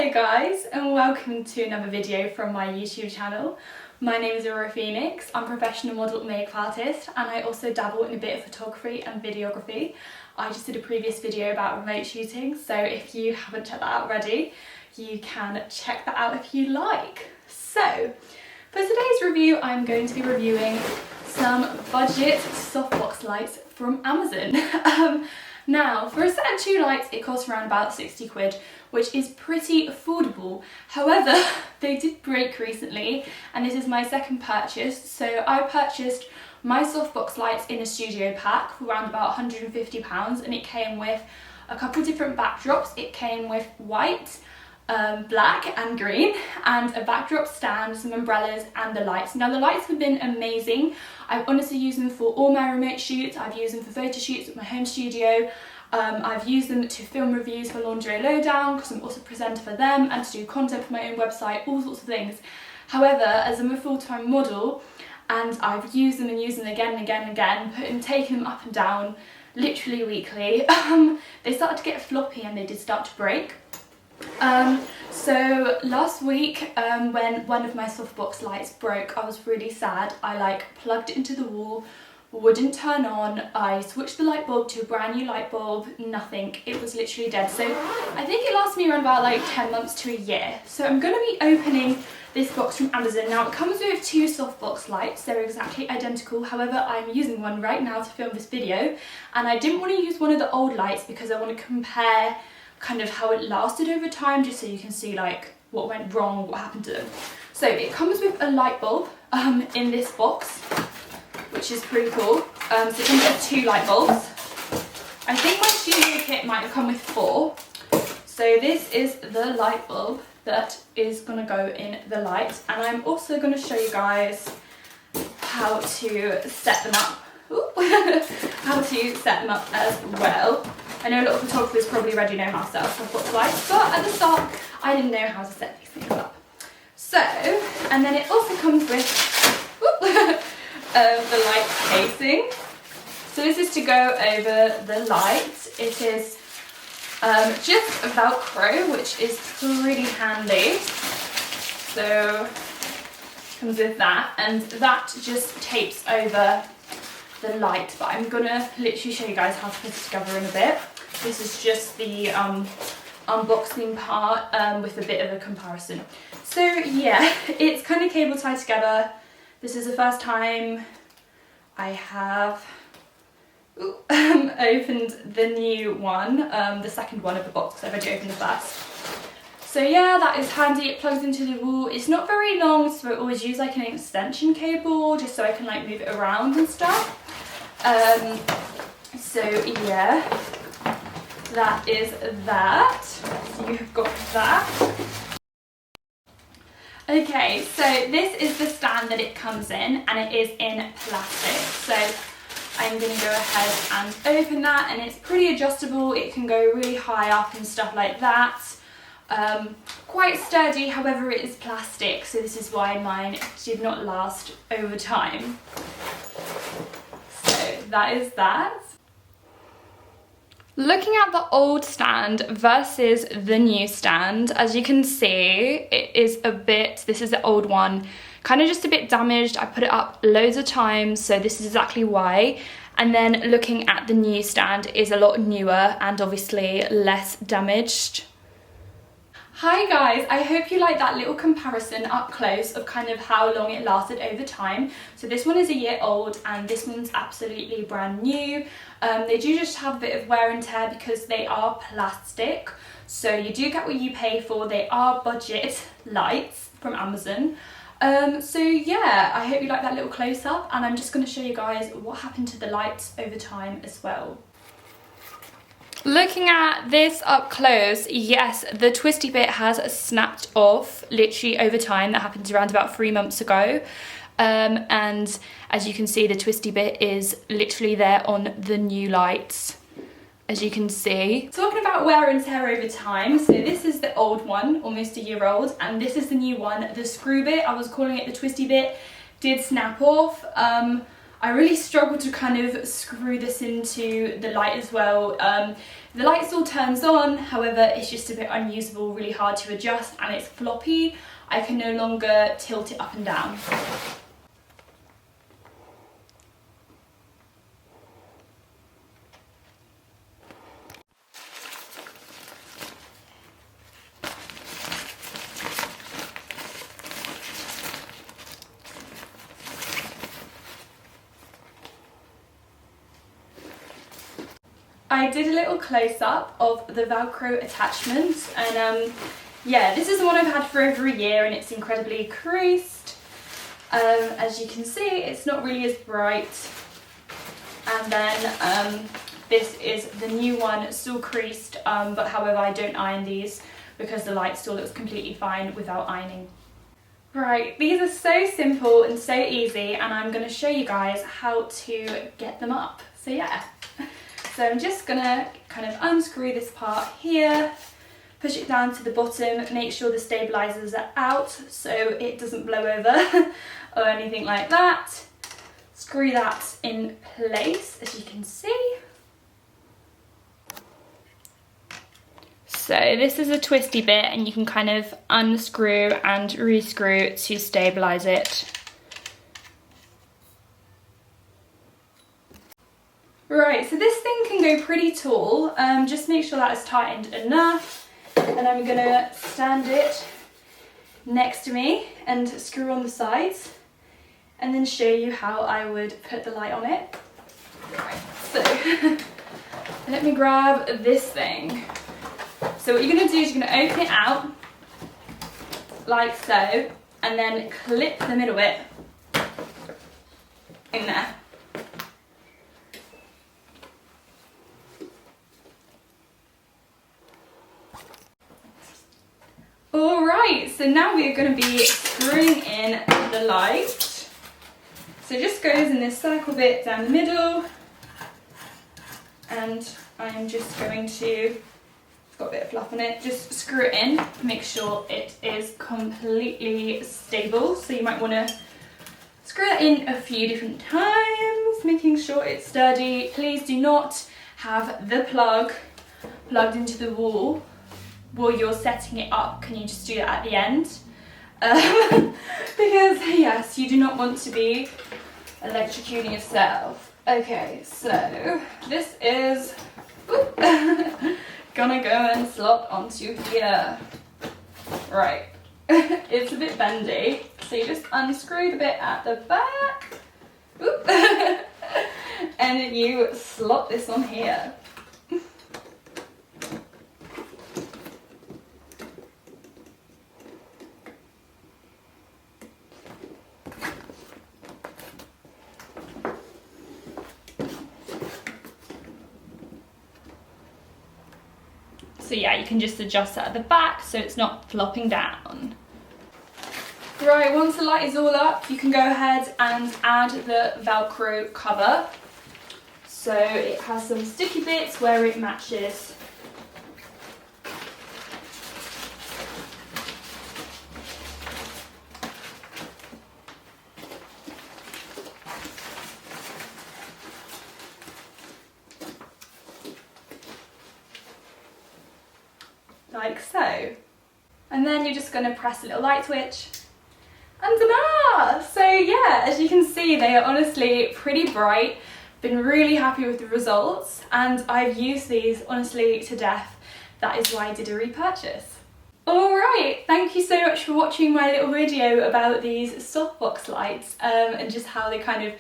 Hello guys, and welcome to another video from my YouTube channel. My name is Aurora Phoenix. I'm a professional model makeup artist, and I also dabble in a bit of photography and videography. I just did a previous video about remote shooting, so if you haven't checked that out already, you can check that out if you like. So, for today's review, I'm going to be reviewing some budget softbox lights from Amazon. Now, for a set of 2 lights, it costs around about 60 quid, which is pretty affordable. However, they did break recently, and this is my second purchase. So I purchased my softbox lights in a studio pack for around about £150, and it came with a couple different backdrops. It came with white, black and green, and a backdrop stand, some umbrellas and the lights. Now the lights have been amazing. I've honestly used them for all my remote shoots. I've used them for photo shoots at my home studio. I've used them to film reviews for Lingerie Lowdown because I'm also a presenter for them, and to do content for my own website, all sorts of things. However, as I'm a full-time model and I've used them and used them again and again and again, taking them up and down literally weekly, they started to get floppy and they did start to break. So last week, when one of my softbox lights broke, I was really sad. I plugged it into the wall, wouldn't turn on. I switched the light bulb to a brand new light bulb, nothing. It was literally dead. So I think it lasted me around about 10 months to a year. So I'm going to be opening this box from Amazon. Now it comes with 2 softbox lights. They're exactly identical. However, I'm using one right now to film this video, and I didn't want to use one of the old lights because I want to compare kind of how it lasted over time, just so you can see what went wrong, what happened to them. So it comes with a light bulb in this box, which is pretty cool. So it comes with 2 light bulbs. I think my studio kit might have come with 4. So this is the light bulb that is going to go in the light, and I'm also going to show you guys how to set them up. How to set them up as well. I know a lot of photographers probably already know how to set up softbox lights, but at the start I didn't know how to set these things up. So, and then it also comes with the light casing. So this is to go over the light. It is just velcro, which is pretty handy. So comes with that, and that just tapes over the light, but I'm gonna literally show you guys how to put it together in a bit. This is just the unboxing part with a bit of a comparison. So yeah, it's kind of cable tied together. This is the first time I have opened the new one, the second one of the box. I've already opened the first. So yeah, that is handy. It plugs into the wall. It's not very long, so I always use an extension cable just so I can move it around and stuff. So yeah, that is that. So you've got that. Okay, so this is the stand that it comes in, and it is in plastic. So I'm going to go ahead and open that, and it's pretty adjustable. It can go really high up and stuff like that. Quite sturdy, however it is plastic, so this is why mine did not last over time. So that is that. Looking at the old stand versus the new stand, as you can see, it is this is the old one, kind of just a bit damaged. I put it up loads of times, so this is exactly why. And then looking at the new stand is a lot newer and obviously less damaged. Hi guys, I hope you like that little comparison up close of kind of how long it lasted over time. So this one is a year old and this one's absolutely brand new. They do just have a bit of wear and tear because they are plastic. So you do get what you pay for. They are budget lights from Amazon. So yeah, I hope you like that little close up, and I'm just going to show you guys what happened to the lights over time as well. Looking at this up close, yes, the twisty bit has snapped off literally over time. That happened around about 3 months ago. And as you can see, the twisty bit is literally there on the new lights, as you can see. Talking about wear and tear over time, so this is the old one, almost a year old, and this is the new one. The screw bit, I was calling it the twisty bit, did snap off. I really struggled to kind of screw this into the light as well. The light still turns on, however it's just a bit unusable, really hard to adjust, and it's floppy. I can no longer tilt it up and down. I did a little close-up of the Velcro attachment, and yeah, this is the one I've had for over a year and it's incredibly creased. As you can see, it's not really as bright. And then this is the new one, still creased, but however I don't iron these because the light still looks completely fine without ironing. Right, these are so simple and so easy, and I'm going to show you guys how to get them up. So yeah. So I'm just gonna kind of unscrew this part here, push it down to the bottom, make sure the stabilizers are out so it doesn't blow over or anything like that. Screw that in place, as you can see. So this is a twisty bit, and you can kind of unscrew and rescrew to stabilize it. Right, so this thing can go pretty tall, just make sure that is tightened enough, and I'm going to stand it next to me and screw on the sides, and then show you how I would put the light on it. Right, so let me grab this thing. So what you're going to do is you're going to open it out, like so, and then clip the middle bit in there. Alright, so now we are going to be screwing in the light. So it just goes in this circle bit down the middle, and I'm just going to, it's got a bit of fluff on it, just screw it in, make sure it is completely stable. So you might want to screw it in a few different times, making sure it's sturdy. Please do not have the plug plugged into the wall while you're setting it up. Can you just do that at the end? Because yes, you do not want to be electrocuting yourself. Okay, so this is gonna go and slot onto here. Right, it's a bit bendy, so you just unscrew the bit at the back, and you slot this on here. So yeah, you can just adjust that at the back so it's not flopping down. Right, once the light is all up, you can go ahead and add the Velcro cover. So it has some sticky bits where it matches. Like so. And then you're just going to press a little light switch, and ta-da! So yeah, as you can see, they are honestly pretty bright. Been really happy with the results, and I've used these honestly to death. That is why I did a repurchase. Alright, thank you so much for watching my little video about these softbox lights, and just how they kind of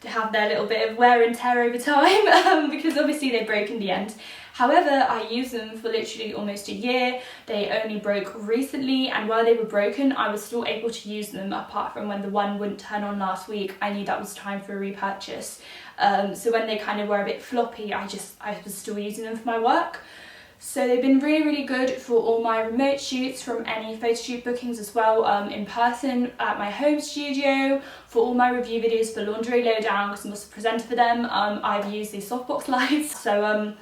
have their little bit of wear and tear over time, because obviously they broke in the end. However, I used them for literally almost a year. They only broke recently, and while they were broken, I was still able to use them, apart from when the one wouldn't turn on last week. I knew that was time for a repurchase. So when they kind of were a bit floppy, I was still using them for my work. So they've been really, really good for all my remote shoots, from any photo shoot bookings as well, in person at my home studio, for all my review videos for Laundry Lowdown, because I'm also a presenter for them. I've used these softbox lights. So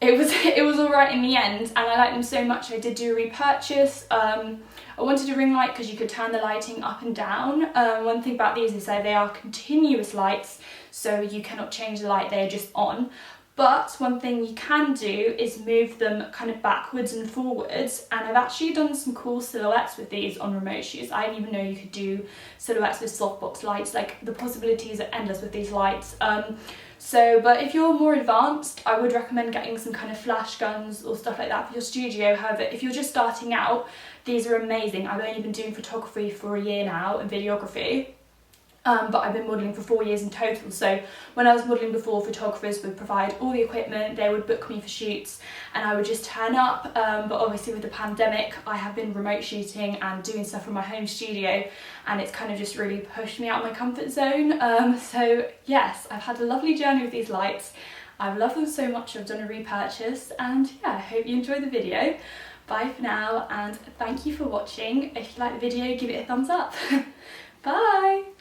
it was all right in the end, and I like them so much I did do a repurchase. I wanted a ring light because you could turn the lighting up and down. One thing about these is that they are continuous lights, so you cannot change the light, they're just on. But one thing you can do is move them kind of backwards and forwards, and I've actually done some cool silhouettes with these on remote shoots. I didn't even know you could do silhouettes with softbox lights. Like, the possibilities are endless with these lights. But if you're more advanced, I would recommend getting some kind of flash guns or stuff like that for your studio. However, if you're just starting out, these are amazing. I've only been doing photography for a year now and videography. But I've been modelling for 4 years in total, so when I was modelling before, photographers would provide all the equipment, they would book me for shoots, and I would just turn up. But obviously with the pandemic, I have been remote shooting and doing stuff from my home studio, and it's kind of just really pushed me out of my comfort zone. So yes, I've had a lovely journey with these lights. I've loved them so much, I've done a repurchase, and yeah, I hope you enjoyed the video. Bye for now, and thank you for watching. If you like the video, give it a thumbs up. Bye!